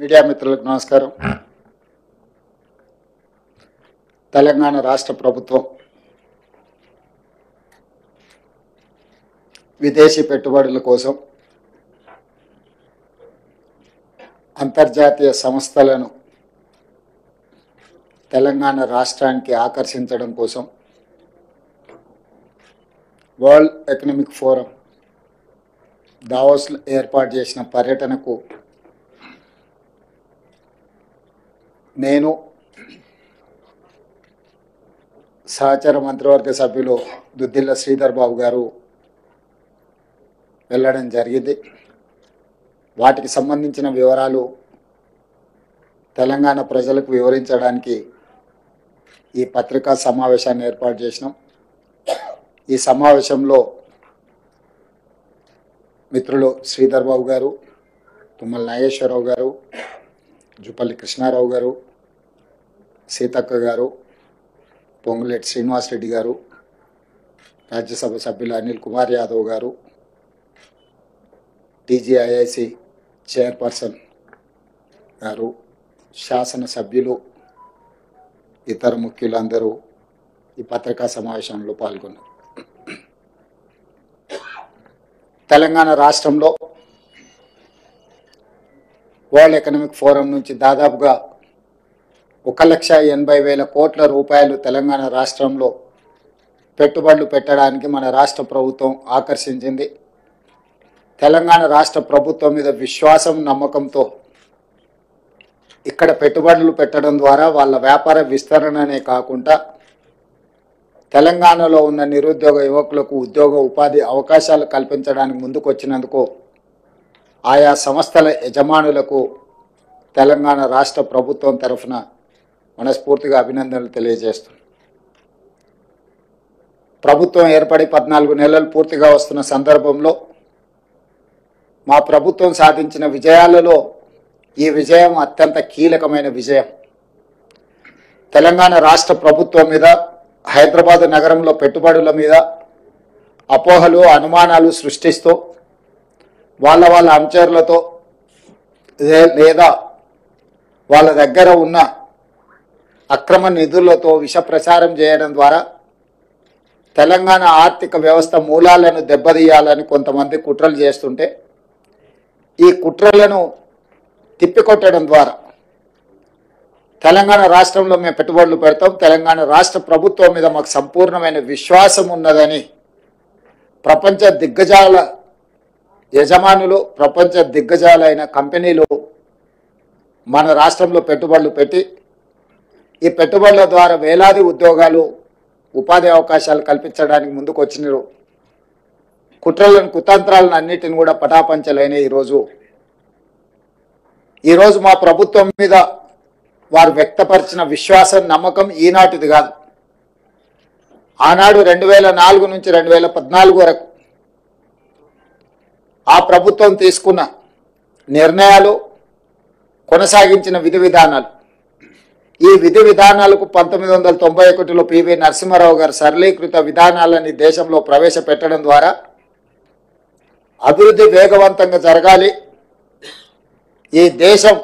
Media మిత్రులకు నమస్కారం. తెలంగాణ రాష్ట్ర ప్రభుత్వం విదేశీ పెట్టుబడుల కోసం అంతర్జాతీయ సంస్థలను తెలంగాణ రాష్ట్రానికి ఆకర్షించడం కోసం వరల్డ్ ఎకనామిక్ ఫోరం దావోస్లో ఏర్పాటు చేసిన పర్యటనకు నేను సహచర మంత్రివర్గ సభ్యులు దుద్దిల్ల శ్రీధర్ బాబు గారు వెళ్ళడం జరిగింది. వాటికి సంబంధించిన వివరాలు తెలంగాణ ప్రజలకు వివరించడానికి ఈ పత్రికా సమావేశాన్ని ఏర్పాటు చేసినాం. ఈ సమావేశంలో మిత్రులు శ్రీధర్ బాబు గారు, తుమ్మల నాగేశ్వరరావు గారు, జుపల్లి కృష్ణారావు గారు, సీతక్క గారు, పొంగులేటి శ్రీనివాసరెడ్డి గారు, రాజ్యసభ సభ్యులు అనిల్ కుమార్ యాదవ్ గారు, టీజీఐఐసి చైర్పర్సన్ గారు, శాసనసభ్యులు, ఇతర ముఖ్యులందరూ ఈ పత్రికా సమావేశంలో పాల్గొన్నారు. తెలంగాణ రాష్ట్రంలో వరల్డ్ ఎకనామిక్ ఫోరం నుంచి దాదాపుగా 1,80,000 కోట్ల రూపాయలు తెలంగాణ రాష్ట్రంలో పెట్టుబడులు పెట్టడానికి మన రాష్ట్ర ప్రభుత్వం ఆకర్షించింది. తెలంగాణ రాష్ట్ర ప్రభుత్వం మీద విశ్వాసం, నమ్మకంతో ఇక్కడ పెట్టుబడులు పెట్టడం ద్వారా వాళ్ళ వ్యాపార విస్తరణనే కాకుండా తెలంగాణలో ఉన్న నిరుద్యోగ యువకులకు ఉద్యోగ ఉపాధి అవకాశాలు కల్పించడానికి ముందుకు వచ్చినందుకు ఆయా సంస్థల యజమానులకు తెలంగాణ రాష్ట్ర ప్రభుత్వం తరఫున మనస్ఫూర్తిగా అభినందనలు తెలియజేస్తున్నాం. ప్రభుత్వం ఏర్పడి 14 నెలలు పూర్తిగా వస్తున్న సందర్భంలో మా ప్రభుత్వం సాధించిన విజయాలలో ఈ విజయం అత్యంత కీలకమైన విజయం. తెలంగాణ రాష్ట్ర ప్రభుత్వం మీద, హైదరాబాద్ నగరంలో పెట్టుబడుల మీద అపోహలు, అనుమానాలు సృష్టిస్తూ వాళ్ళ అనుచరులతో లేదా వాళ్ళ దగ్గర ఉన్న అక్రమ నిధులతో విష ప్రచారం చేయడం ద్వారా తెలంగాణ ఆర్థిక వ్యవస్థ మూలాలను దెబ్బతీయాలని కొంతమంది కుట్రలు చేస్తుంటే ఈ కుట్రలను తిప్పికొట్టడం ద్వారా తెలంగాణ రాష్ట్రంలో మేము పెట్టుబడులు పెడతాం, తెలంగాణ రాష్ట్ర ప్రభుత్వం మీద మాకు సంపూర్ణమైన విశ్వాసం ఉన్నదని ప్రపంచ దిగ్గజాల యజమానులు, ప్రపంచ దిగ్గజాలైన కంపెనీలు మన రాష్ట్రంలో పెట్టుబడులు పెట్టి ఈ పెట్టుబడుల ద్వారా వేలాది ఉద్యోగాలు, ఉపాధి అవకాశాలు కల్పించడానికి ముందుకు వచ్చినారు. కుట్రలను, కుతంత్రాలను అన్నిటిని కూడా పటాపంచలైన ఈరోజు మా ప్రభుత్వం మీద వారు వ్యక్తపరిచిన విశ్వాసం, నమ్మకం ఈనాటిది కాదు. ఆనాడు 2004 నుంచి 2014 వరకు ఆ ప్రభుత్వం తీసుకున్న నిర్ణయాలు, కొనసాగించిన విధి విధానాలు, ఈ విధి విధానాలకు 1991లో పివి నరసింహారావు గారు సరళీకృత విధానాలని దేశంలో ప్రవేశపెట్టడం ద్వారా అభివృద్ధి వేగవంతంగా జరగాలి, ఈ దేశం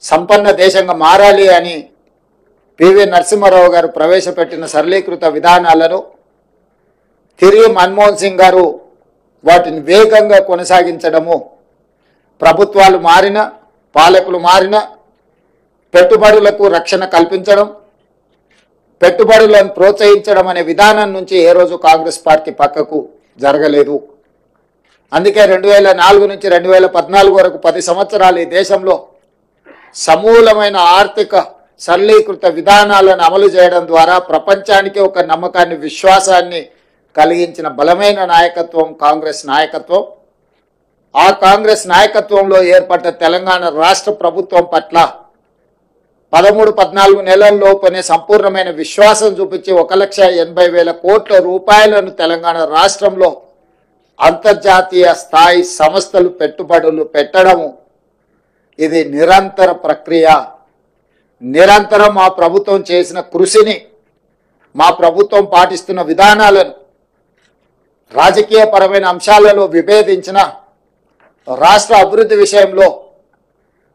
సంపన్న దేశంగా మారాలి అని పివి నరసింహారావు గారు ప్రవేశపెట్టిన సరళీకృత విధానాలను తిరిగి మన్మోహన్ సింగ్ గారు వాటిని వేగంగా కొనసాగించడము, ప్రభుత్వాలు మారిన, పాలకులు మారిన, పెట్టుబడులకు రక్షణ కల్పించడం, పెట్టుబడులను ప్రోత్సహించడం అనే విధానం నుంచి ఏ రోజు కాంగ్రెస్ పార్టీ పక్కకు జరగలేదు. అందుకే 2004 నుంచి 2014 వరకు 10 సంవత్సరాలు ఈ దేశంలో సమూలమైన ఆర్థిక సరళీకృత విధానాలను అమలు చేయడం ద్వారా ప్రపంచానికి ఒక నమ్మకాన్ని, విశ్వాసాన్ని కలిగించిన బలమైన నాయకత్వం కాంగ్రెస్ నాయకత్వం. ఆ కాంగ్రెస్ నాయకత్వంలో ఏర్పడ్డ తెలంగాణ రాష్ట్ర ప్రభుత్వం పట్ల 13-14 నెలల్లోపనే సంపూర్ణమైన విశ్వాసం చూపించి 1,80,000 కోట్ల రూపాయలను తెలంగాణ రాష్ట్రంలో అంతర్జాతీయ స్థాయి సంస్థలు పెట్టుబడులు పెట్టడము ఇది నిరంతర ప్రక్రియ. నిరంతరం మా ప్రభుత్వం చేసిన కృషిని, మా ప్రభుత్వం పాటిస్తున్న విధానాలను రాజకీయ పరమైన అంశాలలో విభేదించిన రాష్ట్ర అభివృద్ధి విషయంలో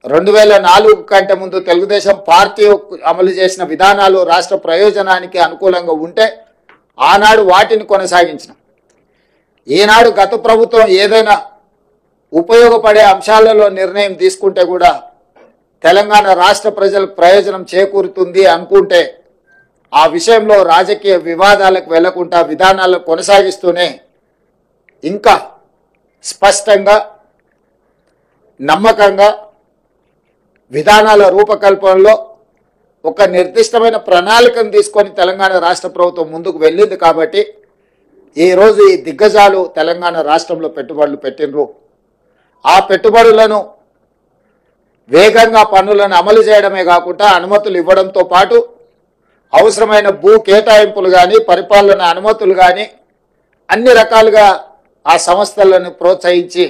2004 కంటే ముందు తెలుగుదేశం పార్టీ అమలు చేసిన విధానాలు రాష్ట్ర ప్రయోజనానికి అనుకూలంగా ఉంటే ఆనాడు వాటిని కొనసాగించిన. ఈనాడు గత ప్రభుత్వం ఏదైనా ఉపయోగపడే అంశాలలో నిర్ణయం తీసుకుంటే కూడా తెలంగాణ రాష్ట్ర ప్రజలకు ప్రయోజనం చేకూరుతుంది అనుకుంటే ఆ విషయంలో రాజకీయ వివాదాలకు వెళ్లకుండా విధానాలను కొనసాగిస్తూనే ఇంకా స్పష్టంగా నమ్మకంగా విధానాల రూపకల్పనలో ఒక నిర్దిష్టమైన ప్రణాళికను తీసుకొని తెలంగాణ రాష్ట్ర ప్రభుత్వం ముందుకు వెళ్ళింది కాబట్టి ఈరోజు ఈ దిగ్గజాలు తెలంగాణ రాష్ట్రంలో పెట్టుబడులు పెట్టినరు. ఆ పెట్టుబడులను వేగంగా పన్నులను అమలు చేయడమే కాకుండా అనుమతులు ఇవ్వడంతో పాటు అవసరమైన భూ కేటాయింపులు కానీ పరిపాలన అనుమతులు కానీ అన్ని రకాలుగా ఆ సంస్థలను ప్రోత్సహించి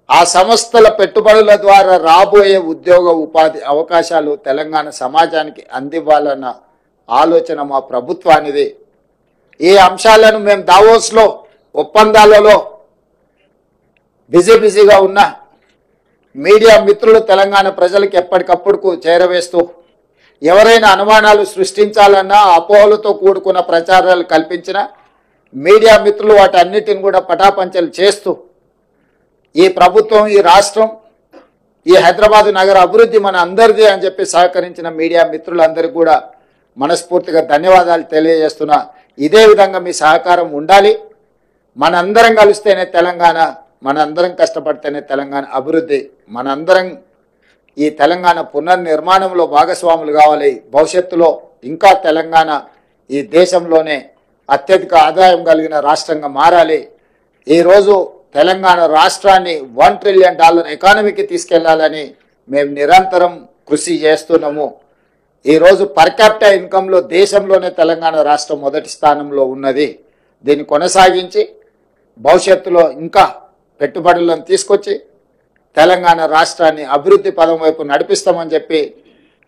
ఆ సంస్థల పెట్టుబడుల ద్వారా రాబోయే ఉద్యోగ ఉపాధి అవకాశాలు తెలంగాణ సమాజానికి అందివ్వాలన్న ఆలోచన మా ప్రభుత్వానిది. ఈ అంశాలను మేము దావోస్లో ఒప్పందాలలో బిజీగా ఉన్న మీడియా మిత్రులు తెలంగాణ ప్రజలకు ఎప్పటికప్పుడు చేరవేస్తూ ఎవరైనా అనుమానాలు సృష్టించాలన్నా అపోహలతో కూడుకున్న ప్రచారాలు కల్పించిన మీడియా మిత్రులు వాటన్నిటిని కూడా పటాపంచలు చేస్తూ ఈ ప్రభుత్వం, ఈ రాష్ట్రం, ఈ హైదరాబాద్ నగర అభివృద్ధి మన అందరిది అని చెప్పి సహకరించిన మీడియా మిత్రులందరికీ కూడా మనస్ఫూర్తిగా ధన్యవాదాలు తెలియజేస్తున్నా. ఇదే విధంగా మీ సహకారం ఉండాలి. మనందరం కలిస్తేనే తెలంగాణ, మనందరం కష్టపడితేనే తెలంగాణ అభివృద్ధి, మనందరం ఈ తెలంగాణ పునర్నిర్మాణంలో భాగస్వాములు కావాలి. భవిష్యత్తులో ఇంకా తెలంగాణ ఈ దేశంలోనే అత్యధిక ఆదాయం కలిగిన రాష్ట్రంగా మారాలి. ఈరోజు తెలంగాణ రాష్ట్రాన్ని $1 ట్రిలియన్ ఎకానమీకి తీసుకెళ్లాలని మేము నిరంతరం కృషి చేస్తున్నాము. ఈరోజు పర్ క్యాపిటల్ ఇన్కంలో దేశంలోనే తెలంగాణ రాష్ట్రం మొదటి స్థానంలో ఉన్నది. దీన్ని కొనసాగించి భవిష్యత్తులో ఇంకా పెట్టుబడులను తీసుకొచ్చి తెలంగాణ రాష్ట్రాన్ని అభివృద్ధి పదం వైపు నడిపిస్తామని చెప్పి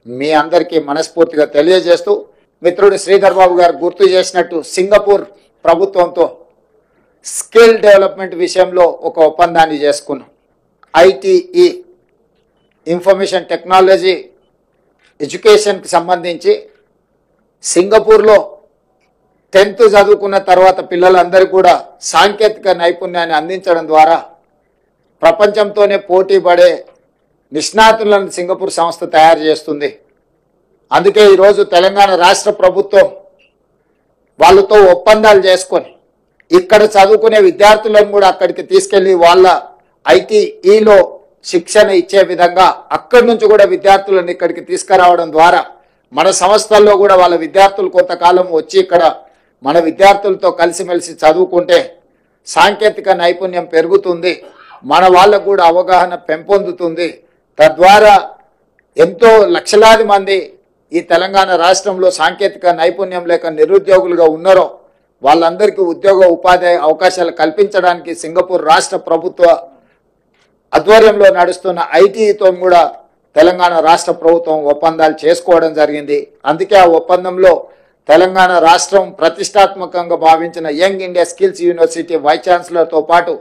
మీ అందరికీ మనస్ఫూర్తిగా తెలియజేస్తూ, మిత్రుడు శ్రీధర్ బాబు గారు గుర్తు చేసినట్టు సింగపూర్ ప్రభుత్వంతో స్కిల్ డెవలప్మెంట్ విషయంలో ఒక ఒప్పందాన్ని చేసుకున్నాం. ఐటీఈ ఇన్ఫర్మేషన్ టెక్నాలజీ ఎడ్యుకేషన్కి సంబంధించి సింగపూర్లో 10th చదువుకున్న తర్వాత పిల్లలందరికీ కూడా సాంకేతిక నైపుణ్యాన్ని అందించడం ద్వారా ప్రపంచంతోనే పోటీ పడే నిష్ణాతులను సింగపూర్ సంస్థ తయారు చేస్తుంది. అందుకే ఈరోజు తెలంగాణ రాష్ట్ర ప్రభుత్వం వాళ్ళతో ఒప్పందాలు చేసుకొని ఇక్కడ చదువుకునే విద్యార్థులను కూడా అక్కడికి తీసుకెళ్లి వాళ్ళ ఐటీఈలో శిక్షణ ఇచ్చే విధంగా అక్కడి నుంచి కూడా విద్యార్థులను ఇక్కడికి తీసుకురావడం ద్వారా మన సంస్థల్లో కూడా వాళ్ళ విద్యార్థులు కొంతకాలం వచ్చి ఇక్కడ మన విద్యార్థులతో కలిసిమెలిసి చదువుకుంటే సాంకేతిక నైపుణ్యం పెరుగుతుంది, మన వాళ్ళకు కూడా అవగాహన పెంపొందుతుంది. తద్వారా ఎంతో లక్షలాది మంది ఈ తెలంగాణ రాష్ట్రంలో సాంకేతిక నైపుణ్యం లేక నిరుద్యోగులుగా ఉన్నారో వాళ్ళందరికీ ఉద్యోగ ఉపాధి అవకాశాలు కల్పించడానికి సింగపూర్ రాష్ట్ర ప్రభుత్వ ఆధ్వర్యంలో నడుస్తున్న ఐటీతో కూడా తెలంగాణ రాష్ట్ర ప్రభుత్వం ఒప్పందాలు చేసుకోవడం జరిగింది. అందుకే ఆ ఒప్పందంలో తెలంగాణ రాష్ట్రం ప్రతిష్టాత్మకంగా భావించిన young India skills university vice ఛాన్సలర్తో పాటు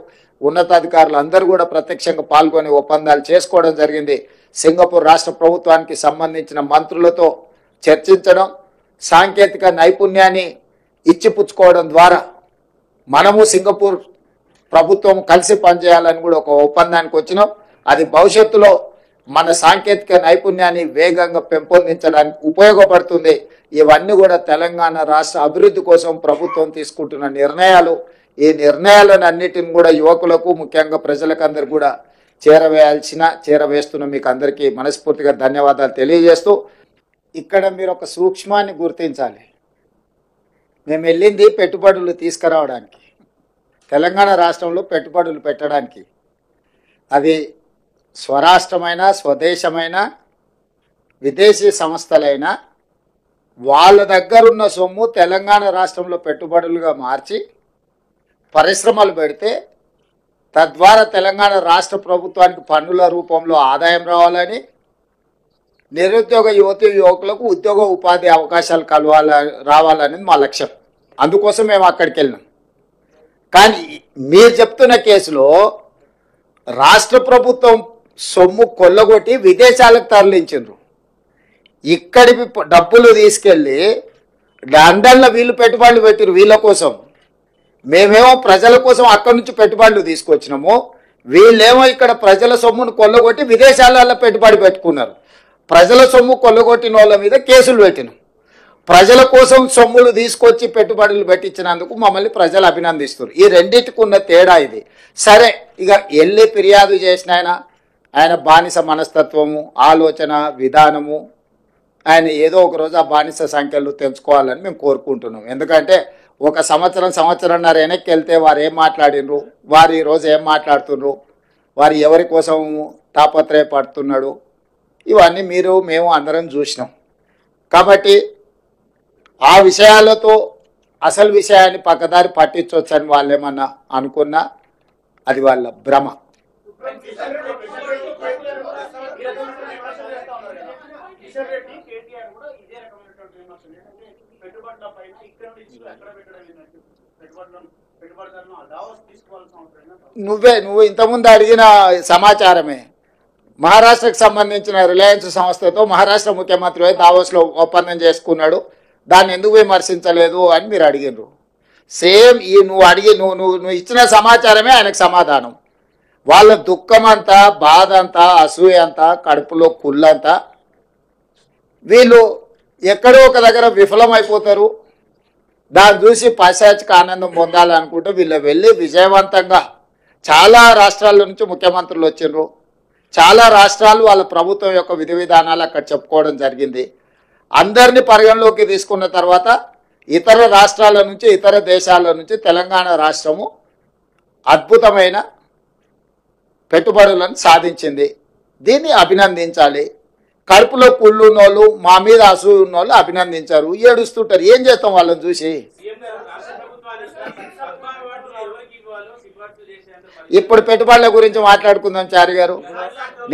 ఉన్నతాధికారులు అందరూ కూడా ప్రత్యక్షంగా పాల్గొని ఒప్పందాలు చేసుకోవడం జరిగింది. సింగపూర్ రాష్ట్ర ప్రభుత్వానికి సంబంధించిన మంత్రులతో చర్చించడం, సాంకేతిక నైపుణ్యాన్ని ఇచ్చిపుచ్చుకోవడం ద్వారా మనము సింగపూర్ ప్రభుత్వం కలిసి పనిచేయాలని కూడా ఒక ఒప్పందానికి వచ్చినాం. అది భవిష్యత్తులో మన సాంకేతిక నైపుణ్యాన్ని వేగంగా పెంపొందించడానికి ఉపయోగపడుతుంది. ఇవన్నీ కూడా తెలంగాణ రాష్ట్ర అభివృద్ధి కోసం ప్రభుత్వం తీసుకుంటున్న నిర్ణయాలు. ఈ నిర్ణయాలను అన్నిటిని కూడా యువకులకు, ముఖ్యంగా ప్రజలకు అందరు కూడా చేరవేస్తున్న మీకు అందరికీ మనస్ఫూర్తిగా ధన్యవాదాలు తెలియజేస్తూ, ఇక్కడ మీరు ఒక సూక్ష్మాన్ని గుర్తించాలి. మేము వెళ్ళింది పెట్టుబడులు తీసుకురావడానికి, తెలంగాణ రాష్ట్రంలో పెట్టుబడులు పెట్టడానికి. అది స్వరాష్ట్రమైన, స్వదేశమైన, విదేశీ సంస్థలైనా వాళ్ళ దగ్గరున్న సొమ్ము తెలంగాణ రాష్ట్రంలో పెట్టుబడులుగా మార్చి పరిశ్రమలు పెడితే తద్వారా తెలంగాణ రాష్ట్ర ప్రభుత్వానికి పన్నుల రూపంలో ఆదాయం రావాలని, నిరుద్యోగ యువతి యువకులకు ఉద్యోగ ఉపాధి అవకాశాలు రావాలనేది మా లక్ష్యం. అందుకోసం మేము అక్కడికి వెళ్ళినాం. కానీ మీరు చెప్తున్న కేసులో రాష్ట్ర ప్రభుత్వం సొమ్ము కొల్లగొట్టి విదేశాలకు తరలించారు. ఇక్కడి డబ్బులు తీసుకెళ్ళి లండన్లో వీళ్ళు పెట్టుబడులు పెట్టారు వీళ్ళ కోసం. మేమేమో ప్రజల కోసం అక్కడి నుంచి పెట్టుబడులు తీసుకొచ్చినాము. వీళ్ళేమో ఇక్కడ ప్రజల సొమ్మును కొల్లగొట్టి విదేశాలలో పెట్టుబడి పెట్టుకున్నారు. ప్రజల సొమ్ము కొల్లగొట్టిన వాళ్ళ మీద కేసులు పెట్టినాం. ప్రజల కోసం సొమ్ములు తీసుకొచ్చి పెట్టుబడులు పెట్టించినందుకు మమ్మల్ని ప్రజలు అభినందిస్తారు. ఈ రెండింటికి ఉన్న తేడా ఇది. సరే, ఇక వెళ్ళి ఫిర్యాదు చేసిన ఆయన బానిస మనస్తత్వము, ఆలోచన విధానము, ఆయన ఏదో ఒక రోజు ఆ బానిస సంఖ్యలు తెంచుకోవాలని మేము కోరుకుంటున్నాం. ఎందుకంటే ఒక సంవత్సరంన్నర వెనక్కి వెళ్తే వారు ఏం మాట్లాడినరు, వారు ఈరోజు ఏం మాట్లాడుతున్నారు, వారు ఎవరి కోసం తాపత్రయపడుతున్నాడు, ఇవన్నీ మేము అందరం చూసినాం. కాబట్టి ఆ విషయాలతో అసలు విషయాన్ని పక్కదారి పట్టించవచ్చని వాళ్ళు ఏమన్నా అనుకున్నా అది వాళ్ళ భ్రమ. నువ్వు ఇంతకుముందు అడిగిన సమాచారమే. మహారాష్ట్రకు సంబంధించిన రిలయన్స్ సంస్థతో మహారాష్ట్ర ముఖ్యమంత్రి దావోస్లో ఒప్పందం చేసుకున్నాడు, దాన్ని ఎందుకు విమర్శించలేదు అని మీరు అడిగినారు. సేమ్ ఈ నువ్వు ఇచ్చిన సమాచారమే ఆయనకు సమాధానం. వాళ్ళ దుఃఖం అంతా, బాధ అంతా, అసూయ అంతా, కడుపులో కుళ్ళంతా, వీళ్ళు ఎక్కడో ఒక దగ్గర విఫలమైపోతారు. దాన్ని చూసి పశ్చాత్తాప ఆనందం పొందాలనుకుంటే వీళ్ళు వెళ్ళి విజయవంతంగా చాలా రాష్ట్రాల నుంచి ముఖ్యమంత్రులు వచ్చిండ్రు. చాలా రాష్ట్రాలు వాళ్ళ ప్రభుత్వం యొక్క విధి విధానాలు అక్కడ చెప్పుకోవడం జరిగింది. అందరినీ పరిగణలోకి తీసుకున్న తర్వాత ఇతర రాష్ట్రాల నుంచి, ఇతర దేశాల నుంచి తెలంగాణ రాష్ట్రము అద్భుతమైన పెట్టుబడులను సాధించింది. దీన్ని అభినందించాలి. కడుపులో కుళ్ళు ఉన్నోళ్ళు, మా మీద అసూయ ఉన్నోళ్ళు అభినందించారు, ఏడుస్తుంటారు. ఏం చేస్తాం వాళ్ళని చూసి? ఇప్పుడు పెట్టుబడుల గురించి మాట్లాడుకుందాం చారి గారు.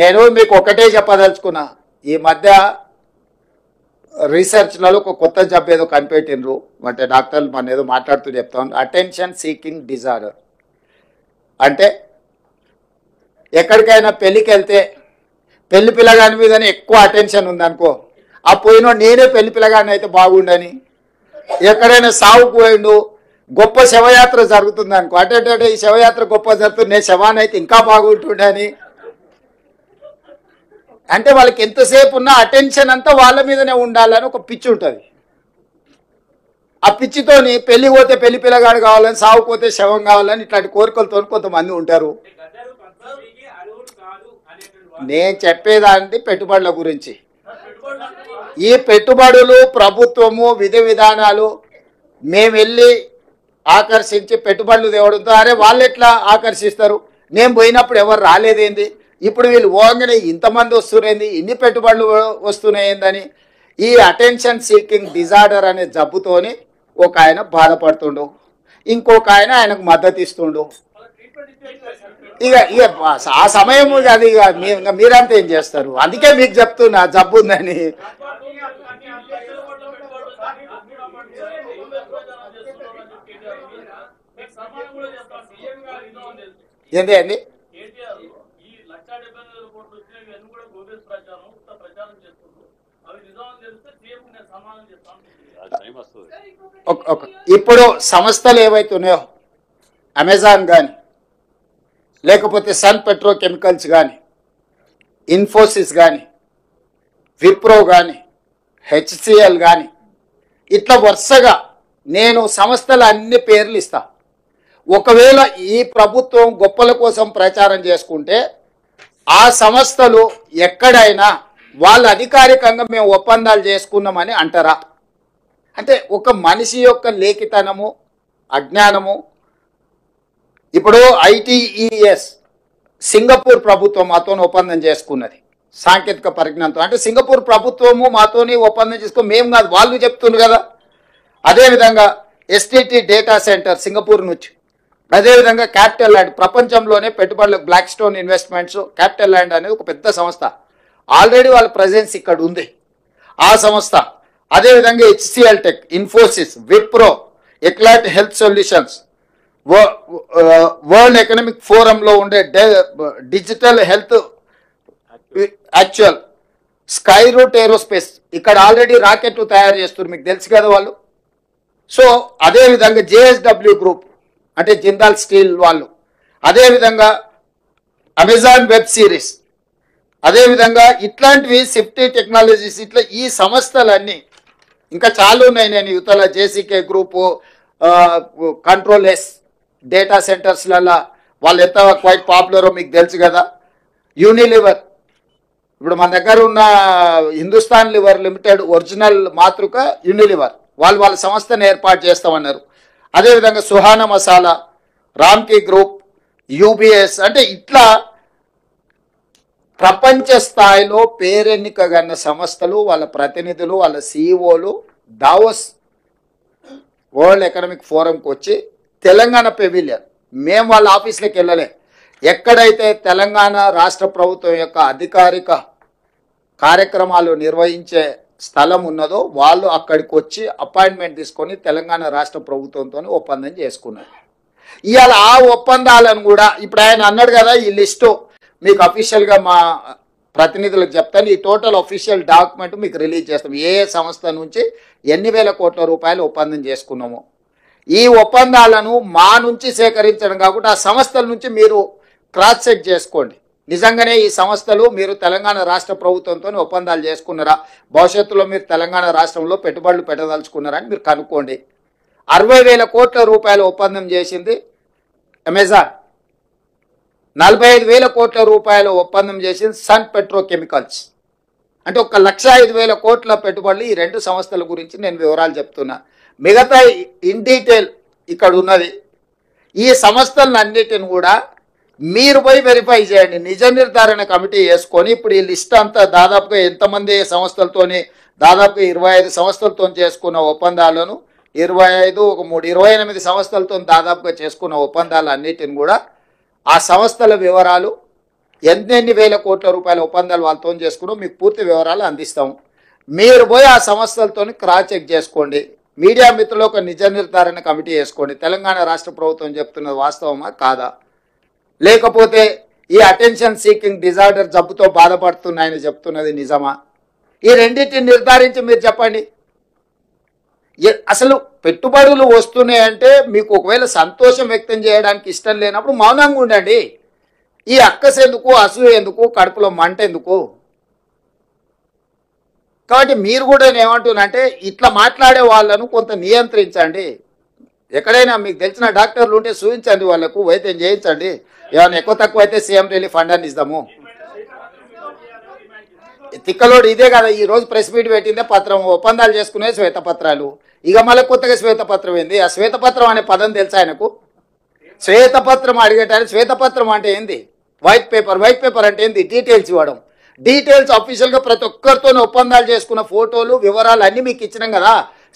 నేను మీకు ఒకటే చెప్పదలుచుకున్నా, ఈ మధ్య రీసెర్చ్లలో ఒక కొత్త జబ్బు ఏదో కనిపెట్టినరు. అంటే డాక్టర్లు మన ఏదో మాట్లాడుతూ చెప్తాం, అటెన్షన్ సీకింగ్ డిజార్డర్. అంటే ఎక్కడికైనా పెళ్ళికి వెళ్తే పెళ్లి పిల్లగాని మీదనే ఎక్కువ అటెన్షన్ ఉందనుకో, ఆ పోయినో నేనే పెళ్లి పిల్లగాని అయితే బాగుండని, ఎక్కడైనా సావుకు పోయిండు, గొప్ప శవయాత్ర జరుగుతుంది అనుకో, అటే ఈ శవయాత్ర గొప్ప జరుగుతుంది, నేను శవాన్ని అయితే ఇంకా బాగుంటుండని. అంటే వాళ్ళకి ఎంతసేపు ఉన్న అటెన్షన్ అంతా వాళ్ళ మీదనే ఉండాలని ఒక పిచ్చి ఉంటుంది. ఆ పిచ్చితోని పెళ్లి పోతే పెళ్లి పిల్లగాడు కావాలని, సావుపోతే శవం కావాలని ఇట్లాంటి కోరికలతో కొంతమంది ఉంటారు. నేను చెప్పేదాన్ని పెట్టుబడుల గురించి. ఈ పెట్టుబడులు, ప్రభుత్వము, విధి విధానాలు మేము వెళ్ళి ఆకర్షించి పెట్టుబడులు తేవడంతో అరే వాళ్ళు ఎట్లా ఆకర్షిస్తారు, నేను పోయినప్పుడు ఎవరు రాలేదేంది, ఇప్పుడు వీళ్ళు పోగానే ఇంతమంది వస్తున్నాయింది, ఇన్ని పెట్టుబడులు వస్తున్నాయిందని ఈ అటెన్షన్ సీకింగ్ డిజార్డర్ అనే జబ్బుతోని ఒక ఆయన బాధపడుతుండు, ఇంకొక ఆయనకు మద్దతు ఇస్తుండు. ఇక ఆ సమయం అది మీరంతా ఏం చేస్తారు? అందుకే మీకు చెప్తున్నా జబ్బు ఉందని. ఏంటి అండి? ఇప్పుడు సంస్థలు ఏవైతున్నాయో, అమెజాన్ కానీ, లేకపోతే సన్ పెట్రోకెమికల్స్ కానీ, ఇన్ఫోసిస్ కానీ, విప్రో కానీ, హెచ్సిఎల్ కానీ, ఇట్లా వరుసగా నేను సంస్థల అన్ని పేర్లు ఇస్తా. ఒకవేళ ఈ ప్రభుత్వం గొప్పల కోసం ప్రచారం చేసుకుంటే ఆ సంస్థలు ఎక్కడైనా వాళ్ళు అధికారికంగా మేము ఒప్పందాలు చేసుకున్నామని అంటారా? అంటే ఒక మనిషి యొక్క లేఖితనము, అజ్ఞానము. ఇప్పుడు ఐటీఈఎస్ సింగపూర్ ప్రభుత్వం మాతో ఒప్పందం చేసుకున్నది సాంకేతిక పరిజ్ఞానంతో. అంటే సింగపూర్ ప్రభుత్వము మాతోని ఒప్పందం చేసుకుని మేము కాదు, వాళ్ళు చెప్తున్నారు కదా. అదేవిధంగా ఎస్టీటీ డేటా సెంటర్ సింగపూర్ నుంచి, అదేవిధంగా క్యాపిటల్ ల్యాండ్, ప్రపంచంలోనే పెట్టుబడులకు Blackstone investments, capital land అనేది ఒక పెద్ద సంస్థ, ఆల్రెడీ వాళ్ళ ప్రెజెన్స్ ఇక్కడ ఉంది ఆ సంస్థ. అదేవిధంగా HCL tech, Infosys, Wipro, Eclat health solutions, world economic ఫోరంలో ఉండే digital health actual Skyroot aerospace ఇక్కడ ఆల్రెడీ రాకెట్ తయారు చేస్తున్నారు, మీకు తెలుసు కదా వాళ్ళు. సో అదేవిధంగా జేఎస్డబ్ల్యూ గ్రూప్ అంటే జిందాల్ స్టీల్ వాళ్ళు, అదేవిధంగా అమెజాన్ వెబ్ సిరీస్, అదేవిధంగా ఇట్లాంటివి సేఫ్టీ టెక్నాలజీస్, ఇట్లా ఈ సంస్థలన్నీ ఇంకా చాలా ఉన్నాయి. నేను యువతల జేసీకే గ్రూపు, కంట్రోల్ ఎస్ డేటా సెంటర్స్లలో వాళ్ళు ఎంత క్వైట్ పాపులరో మీకు తెలుసు కదా. యూనిలివర్, ఇప్పుడు మన దగ్గర ఉన్న హిందుస్థాన్ లివర్ లిమిటెడ్ ఒరిజినల్ మాతృక యూనిలివర్, వాళ్ళు వాళ్ళ సంస్థను ఏర్పాటు చేస్తామన్నారు. అదేవిధంగా సుహానా మసాలా, రామ్కీ గ్రూప్, యూబీఎస్, అంటే ఇట్లా ప్రపంచ స్థాయిలో పేరెన్నికగన్న సంస్థలు, వాళ్ళ ప్రతినిధులు, వాళ్ళ సిఇఓలు దావోస్ వరల్డ్ ఎకనామిక్ ఫోరంకి వచ్చి తెలంగాణ పెవిలియన్, మేము వాళ్ళ ఆఫీస్లోకి వెళ్ళలే, ఎక్కడైతే తెలంగాణ రాష్ట్ర ప్రభుత్వం యొక్క అధికారిక కార్యక్రమాలు నిర్వహించే స్థలం ఉన్నదో వాళ్ళు అక్కడికి వచ్చి అపాయింట్మెంట్ తీసుకొని తెలంగాణ రాష్ట్ర ప్రభుత్వంతో ఒప్పందం చేసుకున్నారు. ఇవాళ ఆ ఒప్పందాలను కూడా ఇప్పుడు ఆయన అన్నాడు కదా, ఈ లిస్టు మీకు అఫీషియల్గా మా ప్రతినిధులకు చెప్తాను, ఈ టోటల్ అఫీషియల్ డాక్యుమెంట్ మీకు రిలీజ్ చేస్తాం, ఏ సంస్థ నుంచి ఎన్ని వేల కోట్ల రూపాయలు ఒప్పందం చేసుకున్నామో. ఈ ఒప్పందాలను మా నుంచి సేకరించడం కాకుండా ఆ సంస్థల నుంచి మీరు క్రాస్ చెక్ చేసుకోండి, నిజంగానే ఈ సంస్థలు మీరు తెలంగాణ రాష్ట్ర ప్రభుత్వంతో ఒప్పందాలు చేసుకున్నారా, భవిష్యత్తులో మీరు తెలంగాణ రాష్ట్రంలో పెట్టుబడులు పెట్టదలుచుకున్నారా అని మీరు కనుక్కోండి. 60,000 కోట్ల రూపాయల ఒప్పందం చేసింది అమెజాన్, 45,000 కోట్ల రూపాయల ఒప్పందం చేసింది సన్ పెట్రోకెమికల్స్. అంటే 1,05,000 కోట్ల పెట్టుబడులు ఈ రెండు సంస్థల గురించి నేను వివరాలు చెప్తున్నా. మిగతా ఇన్ డీటెయిల్ ఇక్కడ ఉన్నది. ఈ సంస్థలన్నిటిని కూడా మీరు పోయి వెరిఫై చేయండి, నిజ నిర్ధారణ కమిటీ వేసుకొని. ఇప్పుడు ఈ లిస్ట్ అంతా దాదాపుగా ఎంతమంది సంస్థలతోని, దాదాపుగా 25 సంస్థలతో చేసుకున్న ఒప్పందాలను, 25 ఒక 3 28 సంస్థలతో దాదాపుగా చేసుకున్న ఒప్పందాలు అన్నిటిని కూడా ఆ సంస్థల వివరాలు, ఎన్ని వేల కోట్ల రూపాయల ఒప్పందాలు వాళ్ళతో చేసుకున్నాం మీకు పూర్తి వివరాలు అందిస్తాం. మీరు పోయి ఆ సంస్థలతో క్రాస్ చెక్ చేసుకోండి. మీడియా మిత్రులు ఒక నిజ నిర్ధారణ కమిటీ వేసుకోండి, తెలంగాణ రాష్ట్ర ప్రభుత్వం చెప్తున్నది వాస్తవమా కాదా, లేకపోతే ఈ అటెన్షన్ సీకింగ్ డిజార్డర్ జబ్బుతో బాధపడుతున్నాయని చెప్తున్నది నిజమా, ఈ రెండింటిని నిర్ధారించి మీరు చెప్పండి. అసలు పెట్టుబడులు వస్తున్నాయంటే మీకు ఒకవేళ సంతోషం వ్యక్తం చేయడానికి ఇష్టం లేనప్పుడు మౌనంగా ఉండండి. ఈ అక్కసు ఎందుకు, అసూయ ఎందుకు, కడుపులో మంట ఎందుకు? కాబట్టి మీరు కూడా ఏమంటున్నారంటే ఇట్లా మాట్లాడే వాళ్ళను కొంత నియంత్రించండి. ఎక్కడైనా మీకు తెలిసిన డాక్టర్లు ఉంటే చూపించండి, వాళ్ళకు వైద్యం చేయించండి. ఏమైనా ఎక్కువ తక్కువ అయితే సీఎం రిలీఫ్ ఫండ్ అని ఇద్దాము. తిక్కలోడు ఇదే కదా ఈరోజు ప్రెస్ మీట్ పెట్టిందే పత్రం, ఒప్పందాలు చేసుకునే శ్వేతపత్రాలు. ఇక మళ్ళీ కొత్తగా శ్వేతపత్రం ఏంది? ఆ శ్వేతపత్రం అనే పదం తెలుసా ఆయనకు? శ్వేతపత్రం అడిగేటానికి శ్వేతపత్రం అంటే ఏంది? White paper. వైట్ పేపర్ అంటే ఏంది? డీటెయిల్స్ ఇవ్వడం. డీటెయిల్స్ అఫీషియల్గా ప్రతి ఒక్కరితో ఒప్పందాలు చేసుకున్న ఫోటోలు వివరాలు అన్నీ మీకు ఇచ్చినాం కదా.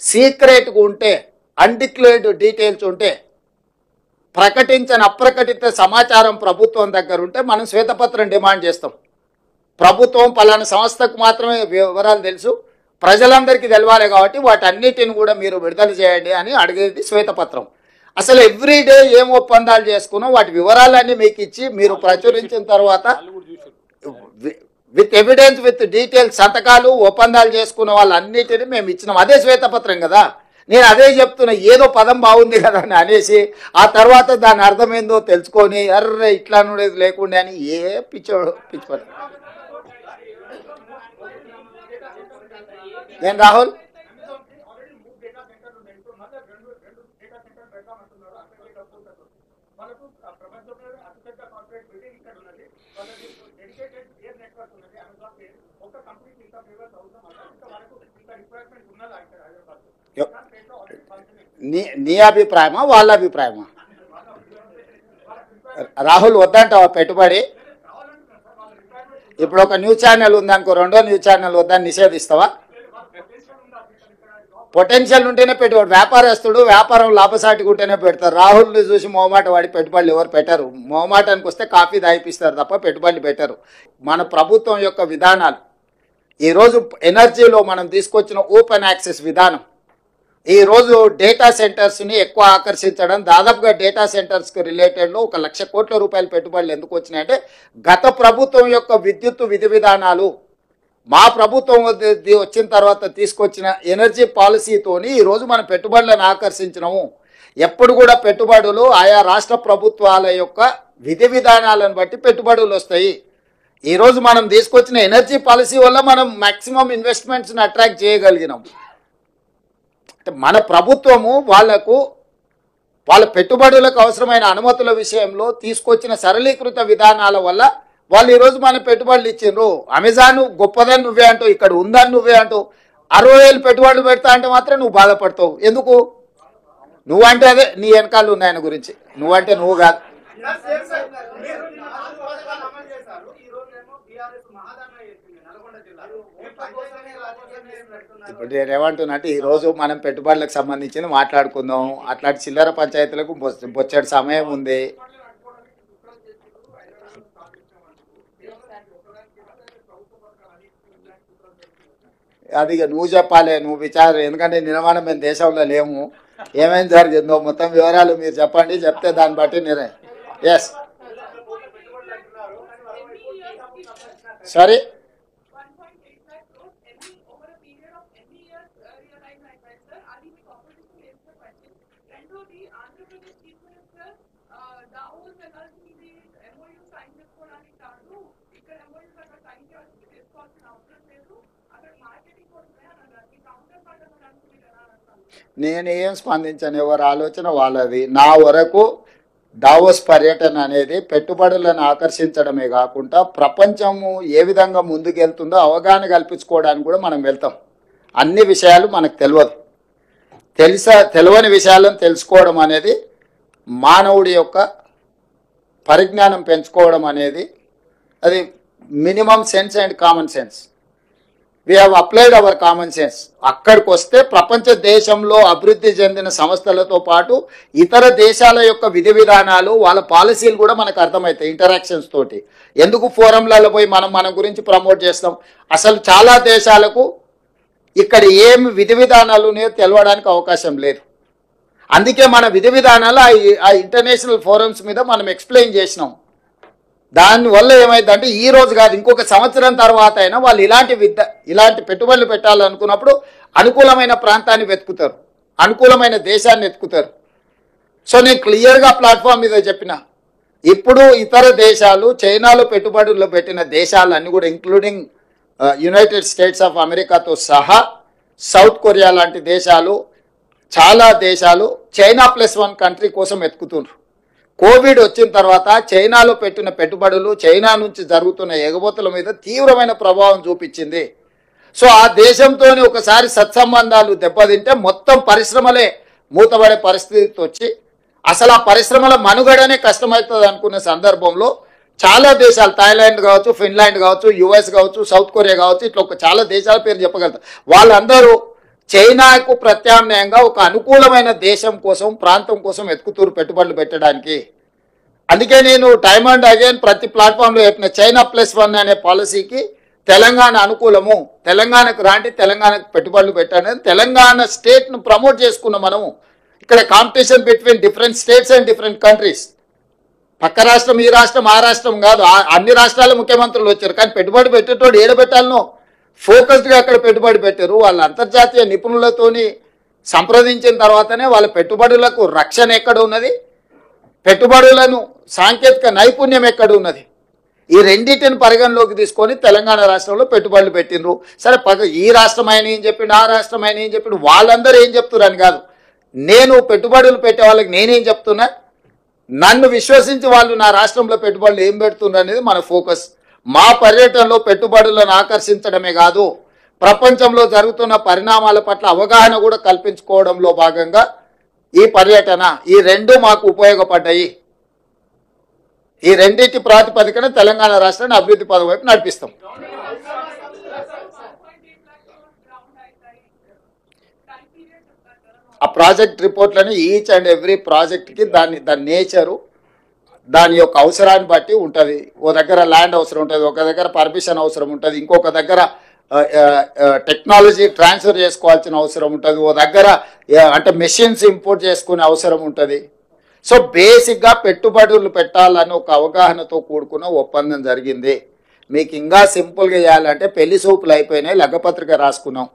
సీక్రెట్గా ఉంటే, అన్డిక్లేర్డ్ డీటెయిల్స్ ఉంటే, ప్రకటించని అప్రకటిత సమాచారం ప్రభుత్వం దగ్గర ఉంటే మనం శ్వేతపత్రం డిమాండ్ చేస్తాం. ప్రభుత్వం పలానా సంస్థకు మాత్రమే వివరాలు తెలుసు, ప్రజలందరికీ తెలవాలి కాబట్టి వాటన్నిటిని కూడా మీరు విడుదల చేయండి అని అడిగేది శ్వేతపత్రం. అసలు ఎవ్రీడే ఏం ఒప్పందాలు చేసుకున్నాం వాటి వివరాలన్నీ మీకు ఇచ్చి మీరు ప్రచురించిన తర్వాత విత్ ఎవిడెన్స్ విత్ డీటెయిల్స్ సంతకాలు ఒప్పందాలు చేసుకున్న వాళ్ళన్నిటిని మేము ఇచ్చినాం. అదే శ్వేతపత్రం కదా. నేను అదే చెప్తున్నా, ఏదో పదం బాగుంది కదా అని అనేసి ఆ తర్వాత దాని అర్థం ఏందో తెలుసుకొని అర్రే ఇట్లా అనేది లేకుండా అని ఏ పిచ్చోడు ఏం రాహుల్? నీ అభిప్రాయమా వాళ్ళ అభిప్రాయమా? రాహుల్ వద్దంటావా పెట్టుబడి? ఇప్పుడు ఒక న్యూస్ ఛానల్ ఉందనుకో, రెండో న్యూస్ ఛానల్ వద్దని నిషేధిస్తావా? పొటెన్షియల్ ఉంటేనే పెట్టుబడి. వ్యాపారస్తుడు వ్యాపారం లాభసాటిగా ఉంటేనే పెడతారు. రాహుల్ని చూసి మొహమాట వాడి పెట్టుబడులు ఎవరు పెట్టరు. మొహమాటానికి వస్తే కాఫీ దాయిపిస్తారు తప్ప పెట్టుబడులు పెట్టరు. మన ప్రభుత్వం యొక్క విధానాలు ఈరోజు ఎనర్జీలో మనం తీసుకొచ్చిన ఓపెన్ యాక్సెస్ విధానం, ఈరోజు డేటా సెంటర్స్ని ఎక్కువ ఆకర్షించడం, దాదాపుగా డేటా సెంటర్స్కి రిలేటెడ్లో 1,00,000 కోట్ల రూపాయల పెట్టుబడులు ఎందుకు వచ్చినాయంటే గత ప్రభుత్వం యొక్క విద్యుత్ విధి విధానాలు, మా ప్రభుత్వం వచ్చిన తర్వాత తీసుకొచ్చిన ఎనర్జీ పాలసీతోని ఈరోజు మనం పెట్టుబడులను ఆకర్షించినాము. ఎప్పుడు కూడా పెట్టుబడులు ఆయా రాష్ట్ర ప్రభుత్వాల యొక్క విధి విధానాలను బట్టి పెట్టుబడులు వస్తాయి. ఈరోజు మనం తీసుకొచ్చిన ఎనర్జీ పాలసీ వల్ల మనం మ్యాక్సిమం ఇన్వెస్ట్మెంట్స్ని అట్రాక్ట్ చేయగలిగినాం. అంటే మన ప్రభుత్వము వాళ్ళ పెట్టుబడులకు అవసరమైన అనుమతుల విషయంలో తీసుకొచ్చిన సరళీకృత విధానాల వల్ల వాళ్ళు ఈరోజు మన పెట్టుబడులు ఇచ్చిండ్రు. అమెజాన్ గొప్పదని నువ్వే అంటావు, ఇక్కడ ఉందని నువ్వే అంటావు. 60,000 పెట్టుబడులు పెడతా అంటే మాత్రం నువ్వు బాధపడతావు. ఎందుకు? నువ్వంటే అదే నీ వెనకాల ఉంది ఆయన గురించి, నువ్వంటే నువ్వు కాదు. ఇప్పుడు నేను ఏమంటున్నా అంటే ఈరోజు మనం పెట్టుబడులకు సంబంధించింది మాట్లాడుకుందాం. అట్లాంటి చిల్లర పంచాయతీలకు బొచ్చడి సమయం ఉంది. అది ఇక నువ్వు చెప్పాలి, నువ్వు విచారం. ఎందుకంటే నిర్మాణం మేము దేశంలో లేము, ఏమేమి జరిగిందో మొత్తం వివరాలు మీరు చెప్పండి. చెప్తే దాన్ని బట్టి నిర్ణయం. ఎస్ సారీ నేను ఏం స్పందించాను, ఎవరి ఆలోచన వాళ్ళది. నా వరకు దావోస్ పర్యటన అనేది పెట్టుబడులను ఆకర్షించడమే కాకుండా ప్రపంచము ఏ విధంగా ముందుకెళ్తుందో అవగాహన కల్పించుకోవడానికి కూడా మనం వెళ్తాం. అన్ని విషయాలు మనకు తెలియని విషయాలను తెలుసుకోవడం అనేది మానవుడి యొక్క పరిజ్ఞానం పెంచుకోవడం అనేది అది minimum sense and common sense. We have applied our common sense. అక్కడికి వస్తే ప్రపంచ దేశంలో అభివృద్ధి చెందిన సంస్థలతో పాటు ఇతర దేశాల యొక్క విధి విధానాలు, వాళ్ళ పాలసీలు కూడా మనకు అర్థమవుతాయి ఇంటరాక్షన్స్ తోటి. ఎందుకు ఫోరంలలో పోయి మన గురించి ప్రమోట్ చేస్తాం? అసలు చాలా దేశాలకు ఇక్కడ ఏమి విధి విధానాలు ఉన్నాయో తెలవడానికి అవకాశం లేదు. అందుకే మన విధి విధానాలు ఆ ఇంటర్నేషనల్ ఫోరమ్స్ మీద మనం ఎక్స్ప్లెయిన్ చేసినాం. దానివల్ల ఏమైందంటే ఈ రోజు కాదు, ఇంకొక సంవత్సరం తర్వాత అయినా వాళ్ళు ఇలాంటి పెట్టుబడులు పెట్టాలనుకున్నప్పుడు అనుకూలమైన ప్రాంతాన్ని వెతుకుతారు, అనుకూలమైన దేశాన్ని వెతుకుతారు. సో నేను క్లియర్గా ప్లాట్ఫామ్ మీద చెప్పిన, ఇప్పుడు ఇతర దేశాలు చైనాలో పెట్టుబడులు పెట్టిన దేశాలన్నీ కూడా ఇంక్లూడింగ్ యునైటెడ్ స్టేట్స్ ఆఫ్ అమెరికాతో సహా సౌత్ కొరియా లాంటి దేశాలు, చాలా దేశాలు చైనా +1 కంట్రీ కోసం వెతుకుతున్నారు. కోవిడ్ వచ్చిన తర్వాత చైనాలో పెట్టిన పెట్టుబడులు చైనా నుంచి జరుగుతున్న ఎగబోతుల మీద తీవ్రమైన ప్రభావం చూపించింది. సో ఆ దేశంతో ఒకసారి సత్సంబంధాలు దెబ్బతింటే మొత్తం పరిశ్రమలే మూతపడే పరిస్థితి వచ్చి అసలు ఆ పరిశ్రమల మనుగడనే కష్టమవుతుంది అనుకున్న సందర్భంలో చాలా దేశాలు, థాయిలాండ్ కావచ్చు, ఫిన్లాండ్ కావచ్చు, యుఎస్ కావచ్చు, సౌత్ కొరియా కావచ్చు, ఇట్లా చాలా దేశాల పేరు చెప్పగలుగుతారు. వాళ్ళందరూ చైనాకు ప్రత్యామ్నాయంగా ఒక అనుకూలమైన దేశం కోసం, ప్రాంతం కోసం వెతుకుతూరు పెట్టుబడులు పెట్టడానికి. అందుకే నేను టైమ్ అండ్ అగైన్ ప్రతి ప్లాట్ఫామ్లో చెప్పిన చైనా +1 అనే పాలసీకి తెలంగాణ అనుకూలము, తెలంగాణకు రాండి, తెలంగాణకు పెట్టుబడులు పెట్టండి. తెలంగాణ స్టేట్ను ప్రమోట్ చేసుకున్నాం మనము. ఇక్కడ competition between different states and different countries. పక్క రాష్ట్రం, ఈ రాష్ట్రం, ఆ రాష్ట్రం కాదు, అన్ని రాష్ట్రాల ముఖ్యమంత్రులు వచ్చారు. కానీ పెట్టుబడి పెట్టేటోడు ఏడ పెట్టాలనో ఫోకస్డ్గా అక్కడ పెట్టుబడి పెట్టారు. వాళ్ళ అంతర్జాతీయ నిపుణులతోని సంప్రదించిన తర్వాతనే వాళ్ళ పెట్టుబడులకు రక్షణ ఎక్కడ ఉన్నది, పెట్టుబడులను సాంకేతిక నైపుణ్యం ఎక్కడ ఉన్నది, ఈ రెండింటిని పరిగణలోకి తీసుకొని తెలంగాణ రాష్ట్రంలో పెట్టుబడులు పెట్టినరు. సరే ఈ రాష్ట్రం ఆయన ఏం చెప్పిండు, ఆ రాష్ట్రం ఆయన ఏం చెప్పిండు, వాళ్ళందరూ ఏం చెప్తున్నారు అని కాదు. నేను పెట్టుబడులు పెట్టే వాళ్ళకి నేనేం చెప్తున్నా, నన్ను విశ్వసించి వాళ్ళు నా రాష్ట్రంలో పెట్టుబడులు ఏం పెడుతున్నారు అనేది మన ఫోకస్. మా పర్యటనలో పెట్టుబడులను ఆకర్షించడమే కాదు, ప్రపంచంలో జరుగుతున్న పరిణామాల పట్ల అవగాహన కూడా కల్పించుకోవడంలో భాగంగా ఈ పర్యటన, ఈ రెండు మాకు ఉపయోగపడ్డాయి. ఈ రెండింటి ప్రాతిపదికన తెలంగాణ రాష్ట్రాన్ని అభివృద్ధి పదం వైపు నడిపిస్తాం. ఆ ప్రాజెక్ట్ రిపోర్ట్లని ఈచ్ అండ్ ఎవ్రీ ప్రాజెక్ట్కి దాని నేచరు, దాని యొక్క అవసరాన్ని బట్టి ఉంటుంది. ఓ దగ్గర ల్యాండ్ అవసరం ఉంటుంది, ఒక దగ్గర పర్మిషన్ అవసరం ఉంటుంది, ఇంకొక దగ్గర టెక్నాలజీ ట్రాన్స్ఫర్ చేసుకోవాల్సిన అవసరం ఉంటుంది, ఓ దగ్గర అంటే మెషిన్స్ ఇంపోర్ట్ చేసుకునే అవసరం ఉంటుంది. సో బేసిక్గా పెట్టుబడులు పెట్టాలని ఒక అవగాహనతో కూడుకున్న ఒప్పందం జరిగింది. మీకు ఇంకా సింపుల్గా చేయాలంటే పెళ్లి సూపులు అయిపోయినాయి, లగ్గపత్రిక రాసుకున్నాం,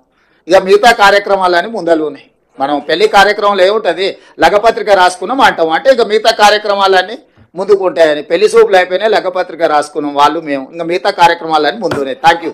ఇక మిగతా కార్యక్రమాలని ముందలున్నాయి. మనం పెళ్లి కార్యక్రమంలో ఏముంటుంది, లగ్గపత్రిక రాసుకున్నాం అంటాం, అంటే ఇక మిగతా కార్యక్రమాలన్నీ ముందుకు ఉంటాయని. పెళ్లి సూపులు అయిపోయినాయి, లగ్గపత్రిక రాసుకున్నాం వాళ్ళు మేము, ఇంకా మిగతా కార్యక్రమాలన్నీ ముందున్నాయి. Thank you.